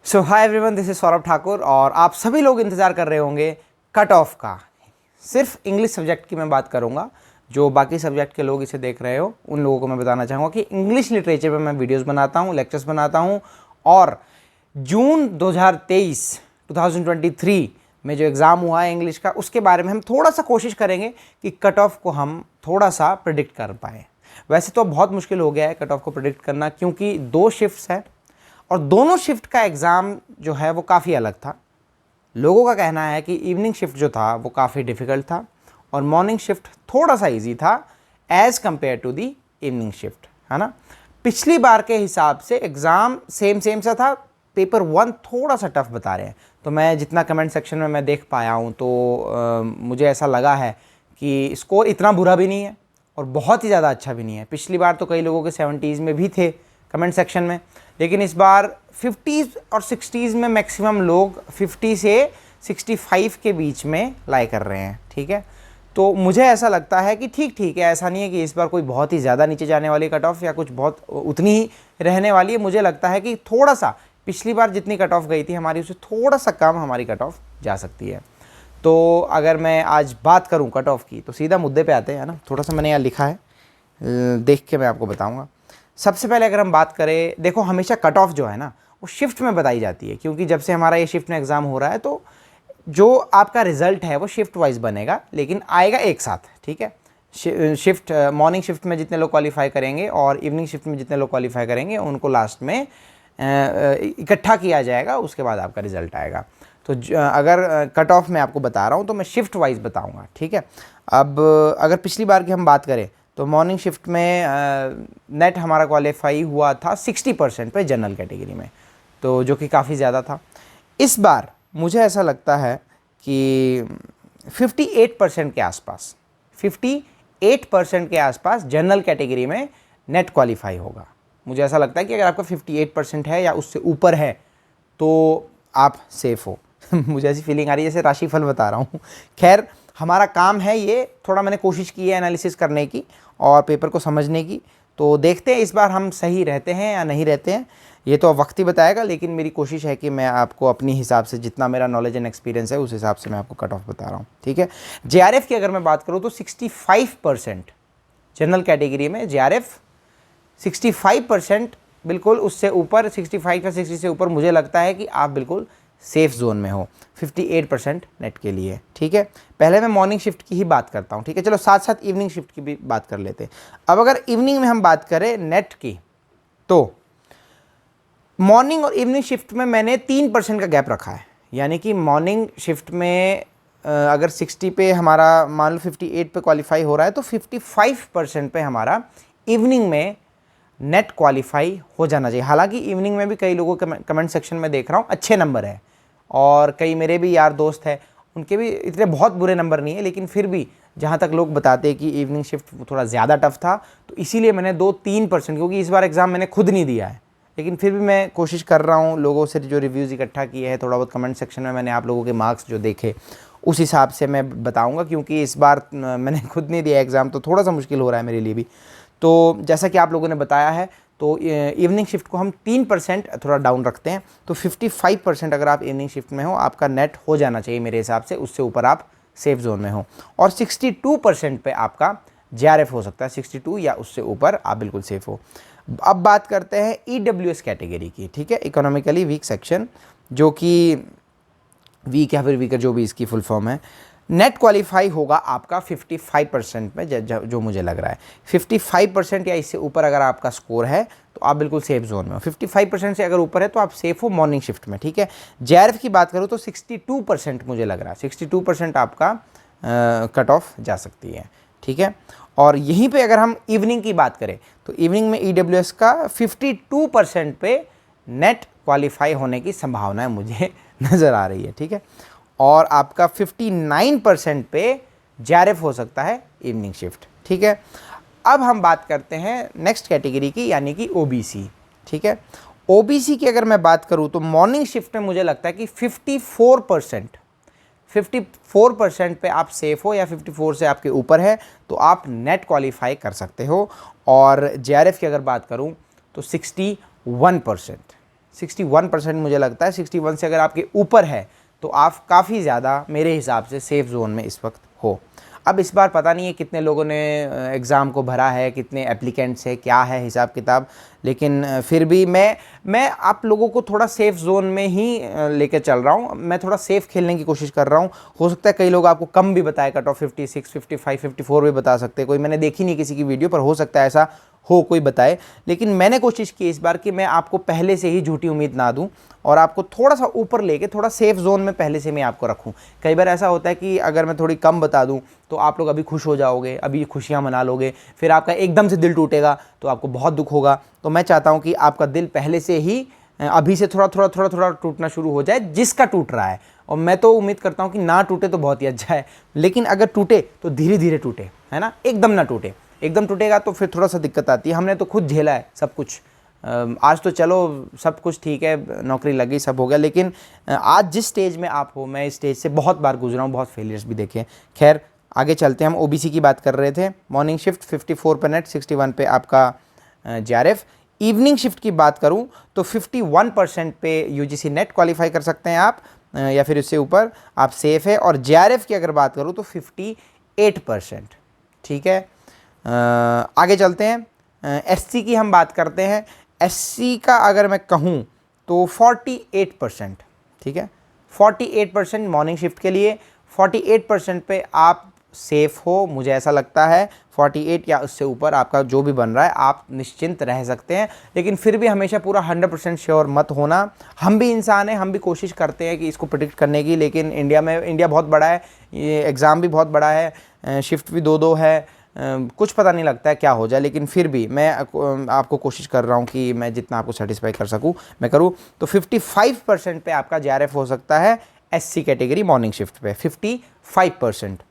So hi everyone, this is Saurabh Thakur और आप सभी लोग इंतज़ार कर रहे होंगे कट ऑफ का। सिर्फ इंग्लिश सब्जेक्ट की मैं बात करूंगा। जो बाकी सब्जेक्ट के लोग इसे देख रहे हो उन लोगों को मैं बताना चाहूँगा कि इंग्लिश लिटरेचर पे मैं वीडियोस बनाता हूँ, लेक्चर्स बनाता हूँ और जून 2023 में जो एग्ज़ाम हुआ है इंग्लिश का, उसके बारे में हम थोड़ा सा कोशिश करेंगे कि कट ऑफ को हम थोड़ा सा प्रिडिक्ट कर पाएँ। वैसे तो बहुत मुश्किल हो गया है कट ऑफ को प्रिडिक्ट करना, क्योंकि 2 शिफ्ट्स हैं और दोनों शिफ्ट का एग्ज़ाम जो है वो काफ़ी अलग था। लोगों का कहना है कि इवनिंग शिफ्ट जो था वो काफ़ी डिफ़िकल्ट था और मॉर्निंग शिफ्ट थोड़ा सा इजी था as compare to the evening shift, है ना। पिछली बार के हिसाब से एग्ज़ाम सेम सा था, पेपर 1 थोड़ा सा टफ बता रहे हैं। तो मैं जितना कमेंट सेक्शन में मैं देख पाया हूँ तो मुझे ऐसा लगा है कि स्कोर इतना बुरा भी नहीं है और बहुत ही ज़्यादा अच्छा भी नहीं है। पिछली बार तो कई लोगों के 70s में भी थे कमेंट सेक्शन में, लेकिन इस बार 50s और 60s में मैक्सिमम लोग 50 से 65 के बीच में लाई कर रहे हैं, ठीक है। तो मुझे ऐसा लगता है कि ठीक है, ऐसा नहीं है कि इस बार कोई बहुत ही ज़्यादा नीचे जाने वाली कट ऑफ या कुछ बहुत उतनी ही रहने वाली है। मुझे लगता है कि थोड़ा सा पिछली बार जितनी कट ऑफ गई थी हमारी, उससे थोड़ा सा कम हमारी कट ऑफ जा सकती है। तो अगर मैं आज बात करूँ कट ऑफ की तो सीधा मुद्दे पे आते हैं, ना। थोड़ा सा मैंने यहाँ लिखा है, देख के मैं आपको बताऊँगा। सबसे पहले अगर हम बात करें, देखो हमेशा कट ऑफ जो है ना वो शिफ्ट में बताई जाती है, क्योंकि जब से हमारा ये शिफ्ट में एग्ज़ाम हो रहा है तो जो आपका रिजल्ट है वो शिफ्ट वाइज बनेगा, लेकिन आएगा एक साथ, ठीक है। शिफ्ट मॉर्निंग शिफ्ट में जितने लोग क्वालिफाई करेंगे और इवनिंग शिफ्ट में जितने लोग क्वालिफाई करेंगे उनको लास्ट में इकट्ठा किया जाएगा, उसके बाद आपका रिजल्ट आएगा। तो अगर कट ऑफ मैं आपको बता रहा हूँ तो मैं शिफ्ट वाइज बताऊँगा, ठीक है। अब अगर पिछली बार की हम बात करें तो मॉर्निंग शिफ्ट में नेट हमारा क्वालिफाई हुआ था 60% पे जनरल कैटेगरी में, तो जो कि काफ़ी ज़्यादा था। इस बार मुझे ऐसा लगता है कि 58% के आसपास 58% के आसपास जनरल कैटेगरी में नेट क्वालिफाई होगा। मुझे ऐसा लगता है कि अगर आपका 58% है या उससे ऊपर है तो आप सेफ़ हो। मुझे ऐसी फीलिंग आ रही है जैसे राशिफल बता रहा हूँ। खैर, हमारा काम है ये, थोड़ा मैंने कोशिश की है एनालिसिस करने की और पेपर को समझने की, तो देखते हैं इस बार हम सही रहते हैं या नहीं रहते हैं, ये तो वक्त ही बताएगा। लेकिन मेरी कोशिश है कि मैं आपको अपनी हिसाब से, जितना मेरा नॉलेज एंड एक्सपीरियंस है उस हिसाब से मैं आपको कट ऑफ बता रहा हूँ, ठीक है। JRF की अगर मैं बात करूँ तो 65% जनरल कैटेगरी में JRF 65%, बिल्कुल उससे ऊपर 65 या 60 से ऊपर मुझे लगता है कि आप बिल्कुल सेफ जोन में हो 58% नेट के लिए, ठीक है। पहले मैं मॉर्निंग शिफ्ट की ही बात करता हूँ, ठीक है। चलो साथ साथ इवनिंग शिफ्ट की भी बात कर लेते हैं। अब अगर इवनिंग में हम बात करें नेट की, तो मॉर्निंग और इवनिंग शिफ्ट में मैंने 3% का गैप रखा है। यानी कि मॉर्निंग शिफ्ट में अगर 60 पे हमारा मान लो 58 पे क्वालिफाई हो रहा है तो 55% पे हमारा इवनिंग में नेट क्वालिफाई हो जाना चाहिए। हालांकि इवनिंग में भी कई लोगों के कमेंट सेक्शन में देख रहा हूँ अच्छे नंबर है, और कई मेरे भी यार दोस्त हैं उनके भी इतने बहुत बुरे नंबर नहीं है, लेकिन फिर भी जहाँ तक लोग बताते हैं कि इवनिंग शिफ्ट थोड़ा ज़्यादा टफ था, तो इसीलिए मैंने 2-3%, क्योंकि इस बार एग्ज़ाम मैंने खुद नहीं दिया है, लेकिन फिर भी मैं कोशिश कर रहा हूँ लोगों से जो रिव्यूज़ इकट्ठा किए हैं, थोड़ा बहुत कमेंट सेक्शन में मैंने आप लोगों के मार्क्स जो देखे उस हिसाब से मैं बताऊँगा, क्योंकि इस बार मैंने खुद नहीं दिया एग्ज़ाम तो थोड़ा सा मुश्किल हो रहा है मेरे लिए भी। तो जैसा कि आप लोगों ने बताया है तो इवनिंग शिफ्ट को हम 3% थोड़ा डाउन रखते हैं, तो 55% अगर आप इवनिंग शिफ्ट में हो आपका नेट हो जाना चाहिए मेरे हिसाब से, उससे ऊपर आप सेफ जोन में हो। और 62% पे आपका JRF हो सकता है, 62 या उससे ऊपर आप बिल्कुल सेफ हो। अब बात करते हैं EWS कैटेगरी की, ठीक है, इकोनॉमिकली वीक सेक्शन, जो कि वीक या फिर वीकर जो भी इसकी फुल फॉर्म है। नेट क्वालिफाई होगा आपका 55% में, जो मुझे लग रहा है 55% या इससे ऊपर अगर आपका स्कोर है तो आप बिल्कुल सेफ जोन में हो। 55% से अगर ऊपर है तो आप सेफ हो मॉर्निंग शिफ्ट में, ठीक है। JRF की बात करूँ तो 62% मुझे लग रहा है, 62% आपका कट ऑफ जा सकती है, ठीक है। और यहीं पे अगर हम इवनिंग की बात करें तो इवनिंग में EWS का 52% पे नेट क्वालिफाई होने की संभावना मुझे नज़र आ रही है, ठीक है। और आपका 59% पे JRF हो सकता है इवनिंग शिफ्ट, ठीक है। अब हम बात करते हैं नेक्स्ट कैटेगरी की, यानी कि OBC, ठीक है। OBC की अगर मैं बात करूं तो मॉर्निंग शिफ्ट में मुझे लगता है कि 54% पे आप सेफ हो, या 54 से आपके ऊपर है तो आप नेट क्वालिफाई कर सकते हो। और JRF की अगर बात करूं तो 61%, 61% मुझे लगता है। 61 से अगर आपके ऊपर है तो आप काफ़ी ज़्यादा मेरे हिसाब से सेफ़ जोन में इस वक्त हो। अब इस बार पता नहीं है कितने लोगों ने एग्ज़ाम को भरा है, कितने एप्लीकेंट्स है, क्या है हिसाब किताब, लेकिन फिर भी मैं आप लोगों को थोड़ा सेफ़ जोन में ही लेकर चल रहा हूँ। मैं थोड़ा सेफ़ खेलने की कोशिश कर रहा हूँ। हो सकता है कई लोग आपको कम भी बताए, कट ऑफ 56, 55, 54 भी बता सकते हैं। कोई मैंने देखी नहीं किसी की वीडियो पर, हो सकता है ऐसा हो कोई बताए, लेकिन मैंने कोशिश की इस बार कि मैं आपको पहले से ही झूठी उम्मीद ना दूं और आपको थोड़ा सा ऊपर लेके थोड़ा सेफ जोन में पहले से मैं आपको रखूं। कई बार ऐसा होता है कि अगर मैं थोड़ी कम बता दूं तो आप लोग अभी खुश हो जाओगे, अभी खुशियां मना लोगे, फिर आपका एकदम से दिल टूटेगा तो आपको बहुत दुख होगा। तो मैं चाहता हूं कि आपका दिल पहले से ही अभी से थोड़ा थोड़ा थोड़ा थोड़ा टूटना शुरू हो जाए, जिसका टूट रहा है। और मैं तो उम्मीद करता हूं कि ना टूटे तो बहुत ही अच्छा है, लेकिन अगर टूटे तो धीरे धीरे टूटे, है ना, एकदम ना टूटे। एकदम टूटेगा तो फिर थोड़ा सा दिक्कत आती है। हमने तो खुद झेला है सब कुछ। आज तो चलो सब कुछ ठीक है, नौकरी लगी, सब हो गया, लेकिन आज जिस स्टेज में आप हो, मैं इस स्टेज से बहुत बार गुजरा हूँ, बहुत फेलियर्स भी देखे। खैर आगे चलते हैं। हम ओबीसी की बात कर रहे थे। मॉर्निंग शिफ्ट 54 पे नेट, 61 पे आपका जेआरएफ। इवनिंग शिफ्ट की बात करूं तो 51% पे यूजीसी नेट क्वालिफाई कर सकते हैं आप, या फिर उससे ऊपर आप सेफ़ है। और जेआरएफ की अगर बात करूं तो 58%। ठीक है, आगे चलते हैं। एससी की हम बात करते हैं। एससी का अगर मैं कहूं तो 48%। ठीक है, 48% मॉर्निंग शिफ्ट के लिए। 48% पे आप सेफ़ हो, मुझे ऐसा लगता है। 48 या उससे ऊपर आपका जो भी बन रहा है आप निश्चिंत रह सकते हैं, लेकिन फिर भी हमेशा पूरा 100% श्योर मत होना। हम भी इंसान हैं, हम भी कोशिश करते हैं कि इसको प्रिडिक्ट करने की, लेकिन इंडिया बहुत बड़ा है, ये एग्ज़ाम भी बहुत बड़ा है, शिफ्ट भी 2-2 है, कुछ पता नहीं लगता है क्या हो जाए। लेकिन फिर भी मैं आपको कोशिश कर रहा हूँ कि मैं जितना आपको सेटिस्फाई कर सकूँ मैं करूँ। तो 55% पे आपका जेआरएफ हो सकता है एससी कैटेगरी मॉर्निंग शिफ्ट पे, 55%।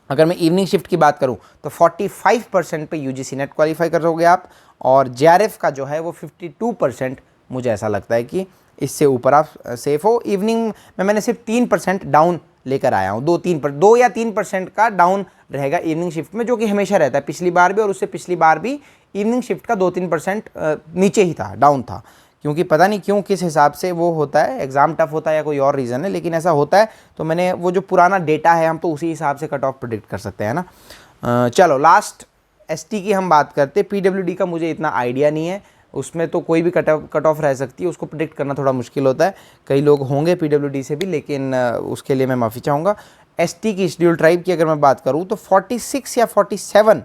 अगर मैं इवनिंग शिफ्ट की बात करूं तो 45% पे यूजीसी नेट क्वालिफाई करोगे आप, और जेआरएफ का जो है वो 52%। मुझे ऐसा लगता है कि इससे ऊपर आप सेफ हो। इवनिंग में मैंने सिर्फ 3% डाउन लेकर आया हूँ, 2 या 3% का डाउन रहेगा इवनिंग शिफ्ट में, जो कि हमेशा रहता है। पिछली बार भी और उससे पिछली बार भी इवनिंग शिफ्ट का 2-3% नीचे ही था, डाउन था, क्योंकि पता नहीं क्यों किस हिसाब से वो होता है, एग्ज़ाम टफ होता है या कोई और रीज़न है, लेकिन ऐसा होता है। तो मैंने वो जो पुराना डेटा है हम तो उसी हिसाब से कट ऑफ प्रेडिक्ट कर सकते हैं ना। चलो लास्ट एसटी की हम बात करते हैं। पीडब्ल्यूडी का मुझे इतना आइडिया नहीं है, उसमें तो कोई भी कट ऑफ रह सकती है, उसको प्रेडिक्ट करना थोड़ा मुश्किल होता है। कई लोग होंगे पीडब्ल्यूडी से भी, लेकिन उसके लिए मैं माफ़ी चाहूँगा। एसटी की शेड्यूल ट्राइब की अगर मैं बात करूँ तो 46 या 47,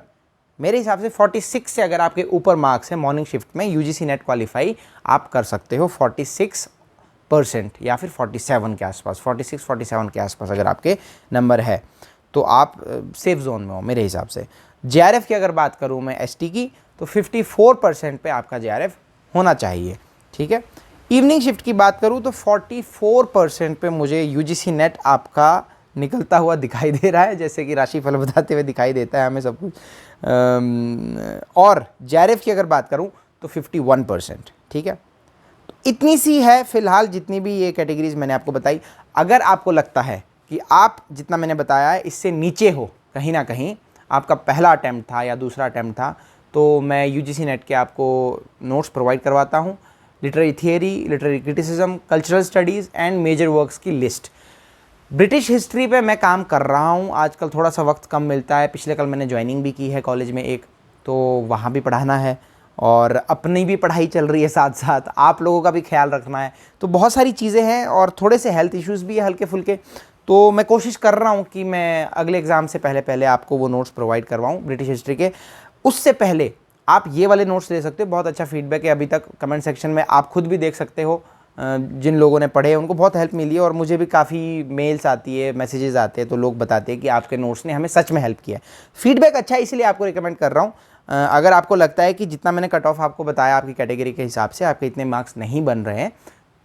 मेरे हिसाब से 46 से अगर आपके ऊपर मार्क्स है मॉर्निंग शिफ्ट में, यूजीसी नेट क्वालिफाई आप कर सकते हो 46% या फिर 47 के आसपास, 46-47 के आसपास अगर आपके नंबर है तो आप सेफ जोन में हो मेरे हिसाब से। जेआरएफ की अगर बात करूं मैं एसटी की तो 54% पे आपका जेआरएफ होना चाहिए। ठीक है, इवनिंग शिफ्ट की बात करूं तो 44% पे मुझे यूजीसी नेट आपका निकलता हुआ दिखाई दे रहा है, जैसे कि राशिफल बताते हुए दिखाई देता है हमें सब कुछ। और जेआरएफ की अगर बात करूं तो 51%। ठीक है, तो इतनी सी है फिलहाल जितनी भी ये कैटेगरीज मैंने आपको बताई। अगर आपको लगता है कि आप जितना मैंने बताया है इससे नीचे हो, कहीं ना कहीं आपका पहला अटैम्प्ट था या दूसरा अटैम्प्ट था, तो मैं यूजीसी नेट के आपको नोट्स प्रोवाइड करवाता हूँ। Literary theory, literary criticism, cultural studies and major works की लिस्ट। ब्रिटिश हिस्ट्री पे मैं काम कर रहा हूँ आजकल, थोड़ा सा वक्त कम मिलता है। पिछले कल मैंने ज्वाइनिंग भी की है कॉलेज में एक, तो वहाँ भी पढ़ाना है और अपनी भी पढ़ाई चल रही है, साथ साथ आप लोगों का भी ख्याल रखना है। तो बहुत सारी चीज़ें हैं और थोड़े से हेल्थ इश्यूज़ भी है हल्के फुल्के। तो मैं कोशिश कर रहा हूँ कि मैं अगले एग्ज़ाम से पहले आपको वो नोट्स प्रोवाइड करवाऊँ ब्रिटिश हिस्ट्री के। उससे पहले आप ये वाले नोट्स ले सकते हो, बहुत अच्छा फीडबैक है अभी तक कमेंट सेक्शन में, आप खुद भी देख सकते हो। जिन लोगों ने पढ़े उनको बहुत हेल्प मिली है और मुझे भी काफ़ी मेल्स आती है, मैसेजेस आते हैं, तो लोग बताते हैं कि आपके नोट्स ने हमें सच में हेल्प किया है। फीडबैक अच्छा है इसलिए आपको रिकमेंड कर रहा हूँ। अगर आपको लगता है कि जितना मैंने कट ऑफ आपको बताया आपकी कैटेगरी के हिसाब से आपके इतने मार्क्स नहीं बन रहे हैं,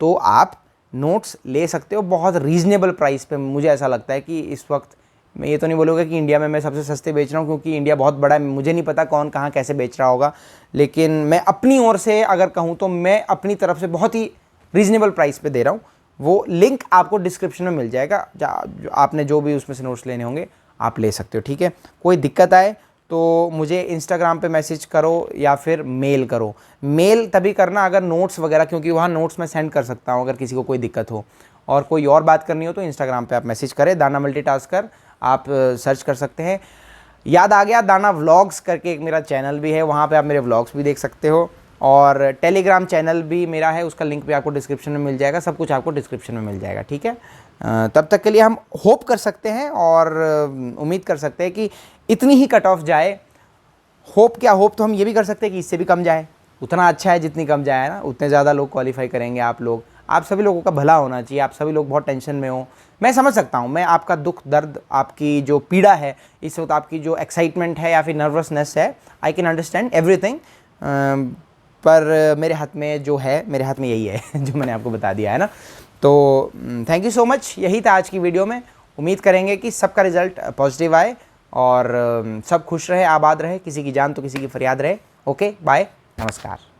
तो आप नोट्स ले सकते हो बहुत रीज़नेबल प्राइस पे। मुझे ऐसा लगता है कि इस वक्त मैं ये तो नहीं बोलूँगा कि इंडिया में मैं सबसे सस्ते बेच रहा हूँ, क्योंकि इंडिया बहुत बड़ा है, मुझे नहीं पता कौन कहाँ कैसे बेच रहा होगा, लेकिन मैं अपनी ओर से अगर कहूँ तो मैं अपनी तरफ से बहुत ही रीज़नेबल प्राइस पे दे रहा हूँ। वो लिंक आपको डिस्क्रिप्शन में मिल जाएगा, आपने जो भी उसमें से नोट्स लेने होंगे आप ले सकते हो। ठीक है, कोई दिक्कत आए तो मुझे इंस्टाग्राम पे मैसेज करो या फिर मेल करो। मेल तभी करना अगर नोट्स वगैरह, क्योंकि वहाँ नोट्स मैं सेंड कर सकता हूँ अगर किसी को कोई दिक्कत हो। और कोई और बात करनी हो तो इंस्टाग्राम पे आप मैसेज करें, दाना मल्टीटास्कर आप सर्च कर सकते हैं। याद आ गया, दाना व्लॉग्स करके एक मेरा चैनल भी है, वहाँ पे आप मेरे व्लॉग्स भी देख सकते हो। और टेलीग्राम चैनल भी मेरा है, उसका लिंक भी आपको डिस्क्रिप्शन में मिल जाएगा, सब कुछ आपको डिस्क्रिप्शन में मिल जाएगा, ठीक है। तब तक के लिए हम होप कर सकते हैं और उम्मीद कर सकते हैं कि इतनी ही कट ऑफ जाए। होप क्या, होप तो हम ये भी कर सकते हैं कि इससे भी कम जाए, उतना अच्छा है जितनी कम जाए ना, उतने ज़्यादा लोग क्वालिफाई करेंगे। आप सभी लोगों का भला होना चाहिए, आप सभी लोग बहुत टेंशन में हो, मैं समझ सकता हूँ, मैं आपका दुख दर्द, आपकी जो पीड़ा है इस वक्त, आपकी जो एक्साइटमेंट है या फिर नर्वसनेस है, आई कैन अंडरस्टैंड एवरीथिंग। पर मेरे हाथ में जो है, मेरे हाथ में यही है जो मैंने आपको बता दिया है ना। तो थैंक यू सो मच, यही था आज की वीडियो में। उम्मीद करेंगे कि सबका रिजल्ट पॉजिटिव आए और सब खुश रहे, आबाद रहे, किसी की जान तो किसी की फरियाद रहे। ओके, बाय, नमस्कार।